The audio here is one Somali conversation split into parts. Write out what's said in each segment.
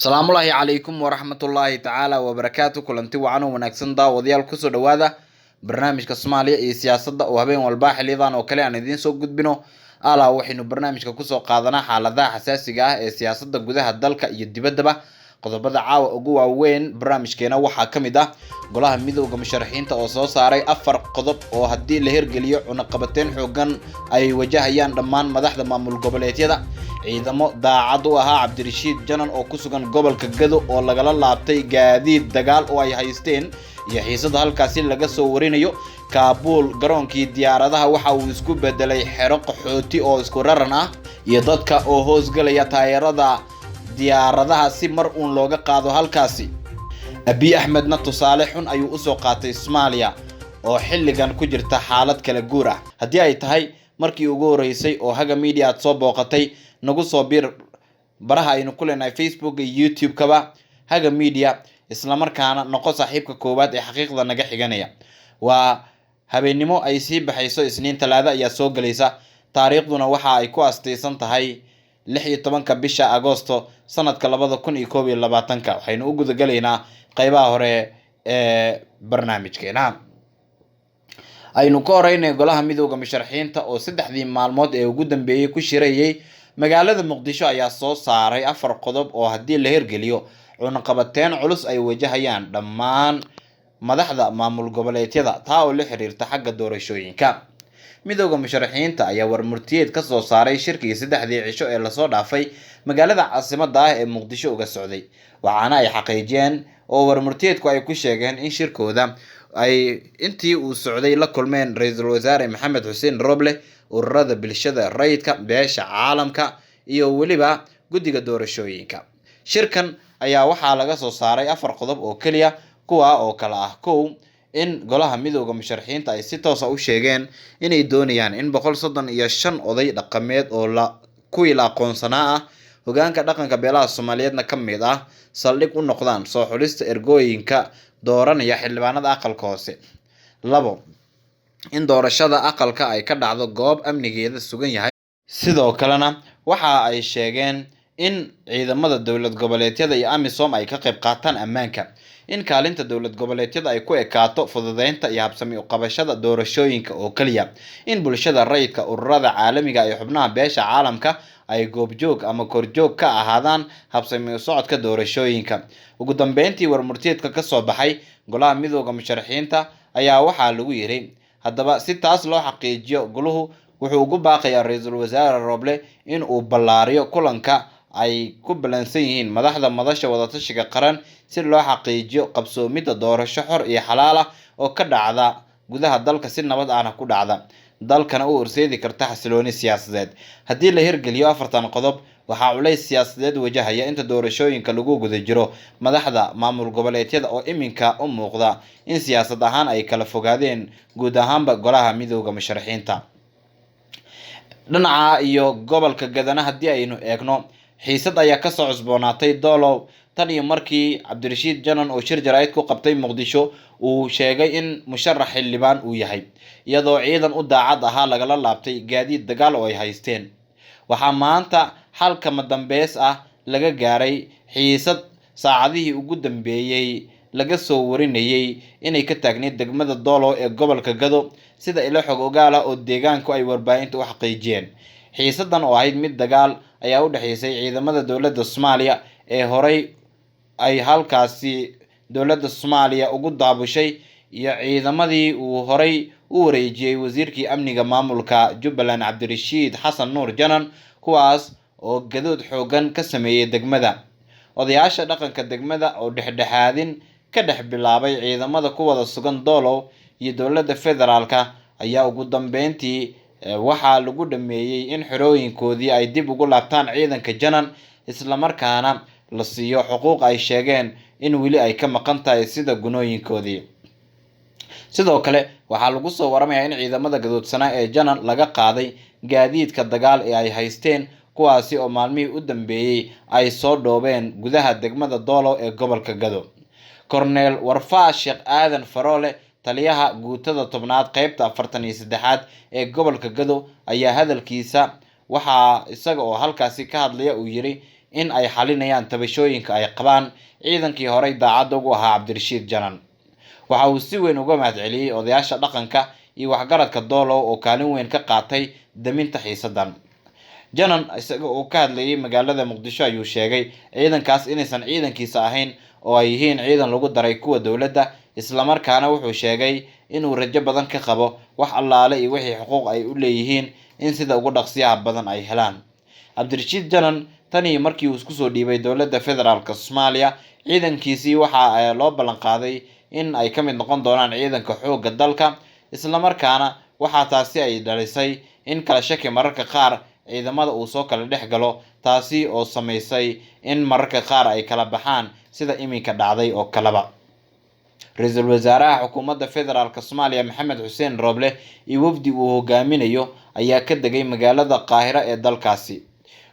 Salaamu calaykum waraxmatullaahi tacaala wabarakaatu. Kulanti wacan oo wanaagsan daawadayaal kusoo dhawaada barnaamijka Soomaaliya iyo siyaasadda oo habeen walba xiliyadan oo kale aan idiin soo gudbino. Waxaynu barnaamijka kusoo qaadanaa xaaladaha xasaasiga ah ee siyaasadda gudaha dalka iyo dibaddaba. Qodobada caawa ugu waaweyn barnaamijkeena waxaa ka mid ah golaha midowga musharaxiinta oo soo saaray 4 qodob oo haddii la hirgeliyo cunaqabateyn xoogan ay wajahayaan dhammaan madaxda maamul goboleedyada. ciidamo daacad u ahaa Cabdirashiid Janan oo ku sugan gobolka Gado oo lagala laabtay gaadiid dagaal oo ay haysteen iyo xiisada halkaasi laga soo warinayo. Kaabul garoonkii diyaaradaha waxa uu isku bedelay xero qaxooti oo isku raran ah iyo dadka oo hoos galaya taayirada diyaaradaha si mar uun looga qaado halkaasi. Abiy Ahmedna tusaale xun ayuu u soo qaatay Soomaaliya oo xilligan ku jirta xaalad kala guur ah. Haddii ay tahay markii ugu horeysay oo Haga Media aad soo booqatay, nagu soo bir baraha aynu ku leenahay Facebook iyo YouTube kaba Haga Media, isla markaana noqo saaxiibka koowaad ee xaqiiqda naga xiganaya. Waa habeenimo ay sii baxayso Isniin Talaada ayaa soo galaysa. Taariikhduna waxa ay ku astaysan tahay 16 bisha Agoosto sanadka 2021. Waxaynu u guda galaynaa qaybaha hore ee barnaamijkeena. aynu ka horeynay golaha midowga musharaxiinta oo 3 maalmood ee ugu dambeeyay ku shirayay magaalada Muqdisho ayaa soo saaray 4 qodob oo haddii la hirgeliyo cunaqabateyn culus ay wajahayaan dhammaan madaxda maamul goboleedyada taa oo la xiriirta xagga doorashooyinka. midowga musharaxiinta ayaa warmurtiyeed ka soo saaray shirkii 3 cisho ee la soo dhaafay magaalada caasimadda ah ee Muqdisho uga socday, waxaana ay xaqiijiyeen oo warmurtiyeedku ay ku sheegeen in shirkooda ay intii uu socday la kulmeen ra'iisul wasaare Maxamed Xuseen Roble, ururada bulshada rayidka, beesha caalamka iyo waliba guddiga doorashooyinka. Shirkan ayaa waxaa laga soo saaray 4 qodob oo kaliya, kuwa oo kala ah: 1. in golaha midowga musharaxiinta ay si toos ah u sheegeen inay doonayaan in 135 oday dhaqameed oo kuwii la aqoonsanaa ah hogaanka dhaqanka beelaha Soomaaliyeedna ka mid ah saldhig u noqdaan soo xulista ergooyinka dooranaya xildhibaanada aqalka hoose. 2. in doorashada aqalka ay ka dhacdo goob amnigeeda sugan yahay. sidoo kalena waxa ay sheegeen in ciidamada dowlad goboleedyada iyo AMISOM ay ka qayb qaataan ammaanka, in kaalinta dowlad goboleedyada ay ku ekaato fududeynta iyo habsami u qabashada doorashooyinka oo kaliya, in bulshada rayidka, ururada caalamiga iyo xubnaha beesha caalamka ay goobjoog ama korjoog ka ahaadaan habsami u socodka doorashooyinka. Ugu dambeyntii, warmurtiyeedka ka soo baxay golaha midowga musharaxiinta ayaa waxaa lagu yiri: haddaba si taas loo xaqiijiyo, goluhu wuxuu ugu baaqayaa ra'iisul wasaare Roble in uu ballaariyo kulanka ay ku balansan yihiin madaxda madasha wadatashiga qaran si loo xaqiijiyo qabsoomidda doorasho xor iyo xalaal ah oo ka dhacda gudaha dalka si nabad ahna ku dhacda, dalkana u horseedi karta xasilooni siyaasadeed. Haddii la hirgeliyo 4 qodob, waxaa culays siyaasadeed wajahaya inta doorashooyinka lagu guda jiro madaxda maamul goboleedyada oo iminka u muuqda in siyaasad ahaan ay kala fogaadeen guud ahaanba golaha midowga musharaxiinta. dhinaca iyo gobolka Gadana haddii aynu eegno, xiisad ayaa ka soo cusboonaatay Doolow tan iyo markii Cabdirashiid Janan oo shir jaraa'id ku qabtay Muqdisho uu sheegay in musharax xildhibaan uu yahay, iyadoo ciidan u daacad ahaa lagala laabtay gaadiid dagaal oo ay haysteen. Waxaa maanta xal kama dambeys ah laga gaaray xiisad saacadihii ugu dambeeyay laga soo warinayay inay ka taagneed degmada Doolow ee gobolka Gado, sida ilo xog ogaal ah oo deegaanku ay warbaahinta u xaqiijiyeen. xiisadan oo ahayd mid dagaal ayaa u dhaxaysay ciidamada dowladda Soomaaliya ee horay ay halkaasi dowladda Soomaaliya ugu daabushay iyo ciidamadii uu horay u wareejiyay wasiirkii amniga maamulka Jubbaland Cabdirashiid Xasan Nuur Janan, kuwaas oo gadood xoogan ka sameeyay degmada. odayaasha dhaqanka degmada oo dhexdhexaadin ka dhex bilaabay ciidamada ku wada sugan Doolow iyo dowladda federaalka ayaa ugu dambeyntii waxaa lagu dhameeyay in xorooyinkoodii ay dib ugu laabtaan ciidanka Janan, isla markaana la siiyo xuquuq ay sheegeen in weli ay ka maqan tahay sida gunooyinkoodii. sidoo kale waxaa lagu soo waramayaa in ciidamada gadoodsanaa ee Janan laga qaaday gaadiidka dagaal ee ay haysteen, kuwaasi oo maalmihii u dambeeyay ay soo dhoobeen gudaha degmada Doolow ee gobolka Gado. Cornel Warfaa Sheekh Aadan Faroole, taliyaha guutada 10aad qaybta 43aad ee gobolka Gado, ayaa hadalkiisa waxaa isaga oo halkaasi ka hadlaya uu yiri in ay xalinayaan tabashooyinka ay qabaan ciidankii horey daacad ugu ahaa Cabdirashiid Janan. Waxa uu si weyn uga mahadceliyay odayaasha dhaqanka iyo waxgaradka Doolow oo kaalin weyn ka qaatay daminta xiisadan. Janan isaga oo ka hadlayay magaalada Muqdisho ayuu sheegay ciidankaas inaysan ciidankiisa ahayn oo ay yihiin ciidan lagu daray kuwa dowladda, isla markaana wuxuu sheegay inuu rajo badan ka qabo wax allaale iyo wixii xuquuq ay u leeyihiin in sida ugu dhaqsiyaha badan ay helaan. Cabdirashiid Janan tani markii uu isku soo dhiibay dowladda federaalka Soomaaliya, ciidankiisii waxa loo ballan qaaday in ay ka mid noqon doonaan ciidanka xoogga dalka, isla markaana waxa taasi ay dhalisay in kala shaki mararka qaar ciidamada uu soo kala dhex galo, taasi oo sameysay in mararka qaar ay kala baxaan sida iminka dhacday oo kaleba. Ra'iisul Wasaaraha Xukuumadda Federaalka Soomaaliya Maxamed Xuseen Roble iyo wafdi uu hogaaminayo ayaa ka degay magaalada Qaahira ee dalkaasi,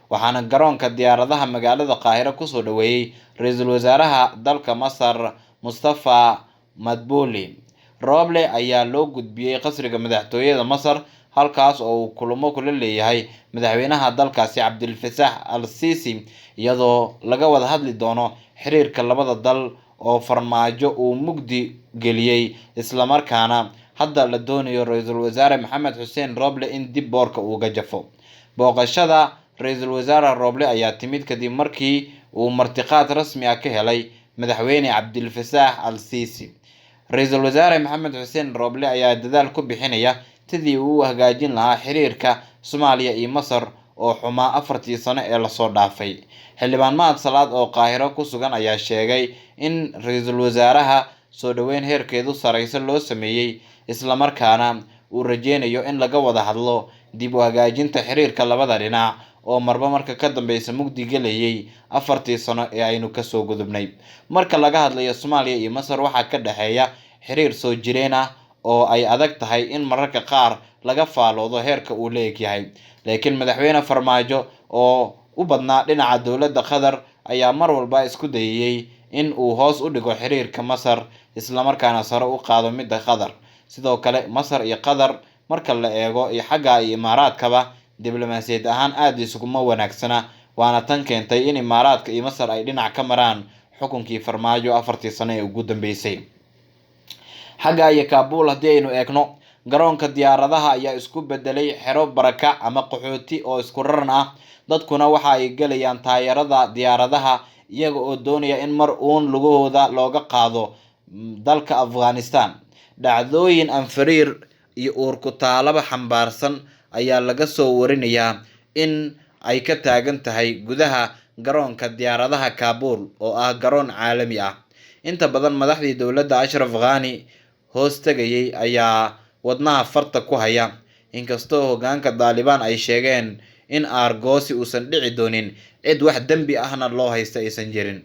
waxaana garoonka diyaaradaha magaalada Qaahira kusoo dhaweeyay Ra'iisul Wasaaraha dalka Masar Mustafa Madbouly. Roble ayaa loo gudbiyay qasriga madaxtooyada Masar, halkaas oo uu kulamo kula leeyahay madaxweynaha dalkaasi Cabdilfataax al-Siisi, iyadoo laga wada hadli doono xiriirka labada dal oo farmaajo uu mugdi geliyay, isla markaana hadda la doonayo Ra'iisul Wasaare Maxamed Xuseen Roble in dib boorka uga jafo. Booqashada Ra'iisul Wasaare Roble ayaa timid kadib markii uu martiqaad rasmi ah ka helay madaxweyne Cabdilfataax al-Siisi. Ra'iisul Wasaare Maxamed Xuseen Roble ayaa dadaal ku bixinaya sidii uu u hagaajin lahaa xiriirka Soomaaliya iyo Masar oo xumaa 4 sano ee la soo dhaafay. Xildhibaan Mahad Salaad oo Qaahiro ku sugan ayaa sheegay in Ra'iisul Wasaaraha soo dhaweyn heerkeedu sareysa loo sameeyay, isla markaana uu rajeynayo in laga wada hadlo dib u hagaajinta xiriirka labada dhinac oo marba marka ka dambeysa mugdi galayay 4 sano ee aynu ka soo gudubnay. Marka laga hadlayo Soomaaliya iyo Masar, waxaa ka dhaxeeya xiriir soo jireen ah oo ay adag tahay in mararka qaar laga faaloodo heerka uu leeyahay. Laakiin madaxweyne Farmaajo oo u badnaa dhinaca dowladda Qatar ayaa mar walba isku dayay in uu hoos u dhigo xiriirka Masar, isla markaana sare u qaado midda Qatar. Sidoo kale Masar iyo Qatar marka la eego iyo xagga Imaaraadkaba diblomaasiyad ahaan aad isuguma wanaagsana, waana tan keentay in Imaaraadka iyo Masar ay dhinac ka maraan xukunkii Farmaajo 4 sano ee ugu dambeysay. Xagga iyo Kaabul haddii aynu eegno, garoonka diyaaradaha ayaa isku bedelay xero barakac ama qaxooti oo isku raran ah. Dadkuna waxa ay galayaan taayarada diyaaradaha iyaga oo doonaya in mar uun lugahooda looga qaado dalka Afghanistan. Dhacdooyin anfariir iyo uur ku taalaba xambaarsan ayaa laga soo warinayaa in ay ka taagan tahay gudaha garoonka diyaaradaha Kaabul oo ah garoon caalami ah. Inta badan madaxdii dowladda Ashraf Ghani hoos tagayay ayaa wadnaha farta ku haya, inkastoo hoggaanka Taliban ay sheegeen in aargoosi uusan dhici doonin, cid wax dembi ahna loo haysta aysan jirin.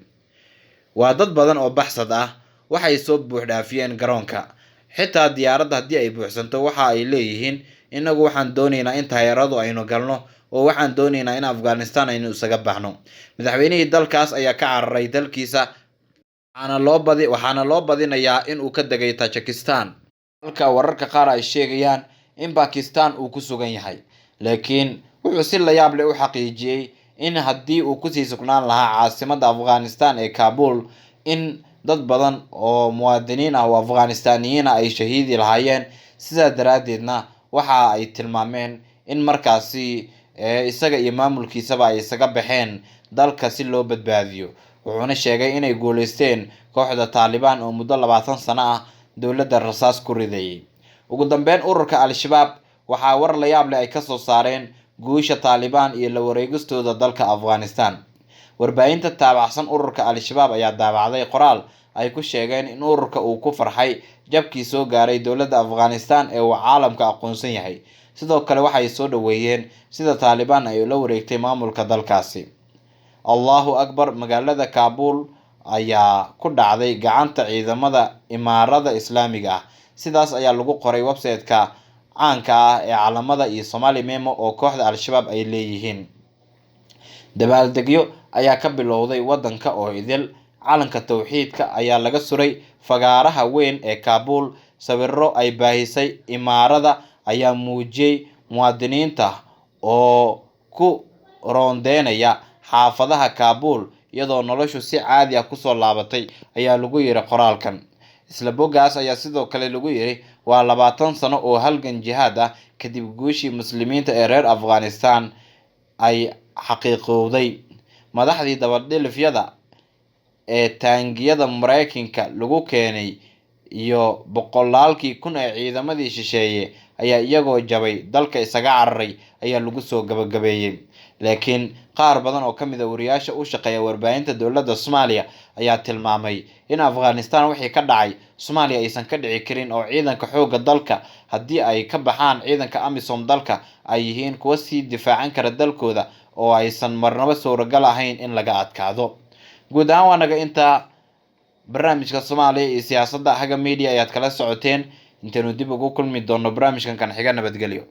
Waa dad badan oo baxsad ah, waxay soo buux dhaafiyeen garoonka. Xitaa diyaaradda haddii ay buuxsanto waxa ay leeyihiin inagu waxaan doonaynaa in taayaradu aynu galno oo waxaan doonaynaa in Afghanistan aynu isaga baxno. Madaxweynihii dalkaas ayaa ka cararay dalkiisa, waxaana loo badinayaa in uu ka degay Tajikistan, halka wararka qaar ay sheegayaan in Pakistan uu ku sugan yahay. Laakiin wuxuu si la yaab leh u xaqiijiyay in haddii uu kusii sugnaan lahaa caasimadda Afghanistan ee Kaabul, in dad badan oo muwaadiniin ah oo Afghaanistaaniyiin ah ay shahiidi lahaayeen. Sidaa daraaddeedna waxa ay tilmaameen in markaasi isaga iyo maamulkiisaba ay isaga baxeen dalka si loo badbaadiyo. Wuxuuna sheegay inay guuleysteen kooxda Taliban oo muddo 20 sano ah dowladda rasaas ku ridayay. Ugu dambeyn, ururka Al-Shabaab waxaa war la yaab leh ay ka soo saareen guusha Taliban iyo la wareegistooda dalka Afghanistan. Warbaahinta taabacsan ururka Al-Shabaab ayaa daabacday qoraal ay ku sheegeen in ururka uu ku farxay jabkii soo gaaray dowladda Afghanistan ee uu caalamka aqoonsan yahay. Sidoo kale waxay soo dhaweeyeen sida Taliban ay ula wareegtay maamulka dalkaasi. Allahu Akbar. Magaalada Kaabul ayaa ku dhacday gacanta ciidamada Imaarada Islaamiga ah. Sidaas ayaa lagu qoray website-ka caanka ah ee calamada iyo Somali Memo oo kooxda Al-Shabaab ay leeyihiin. Dabaaldegyo ayaa ka bilowday wadanka oo idil. Calanka tawxiidka ayaa laga suray fagaaraha weyn ee Kaabul. Sawirro ay baahisay Imaarada ayaa muujiyay muwaadiniinta oo ku roondeynaya xaafadaha Kaabul iyadoo noloshu si caadi ah kusoo laabatay ayaa lagu yiri qoraalkan. Isla boggaas ayaa sidoo kale lagu yiri waa 20 sano oo halgan jihaad ah kadib guushii muslimiinta ee reer Afghanistan ay xaqiiqowday. Madaxdii dabadhilifyada ee taangiyada Mareykanka lagu keenay iyo boqolaalkii kun ee ciidamadii shisheeye ayaa iyagoo jabay dalka isaga cararay ayaa lagu soo gabagabeeyay. Laakiin qaar badan oo ka mid ah wariyaasha u shaqeeya warbaahinta dowladda Soomaaliya ayaa tilmaamay in Afghanistan wixii ka dhacay Soomaaliya aysan ka dhici karin oo ciidanka xoogga dalka haddii ay ka baxaan ciidanka AMISOM dalka ay yihiin kuwa sii difaacan kara dalkooda oo aysan marnaba suuragal ahayn in laga adkaado. Guud ahaan waa naga inta barnaamijka Soomaaliya iyo siyaasadda Haga Media ayaad kala socoteen. Intaanu dib ugu kulmi doono barnaamijkan kan xiga, nabadgelyo.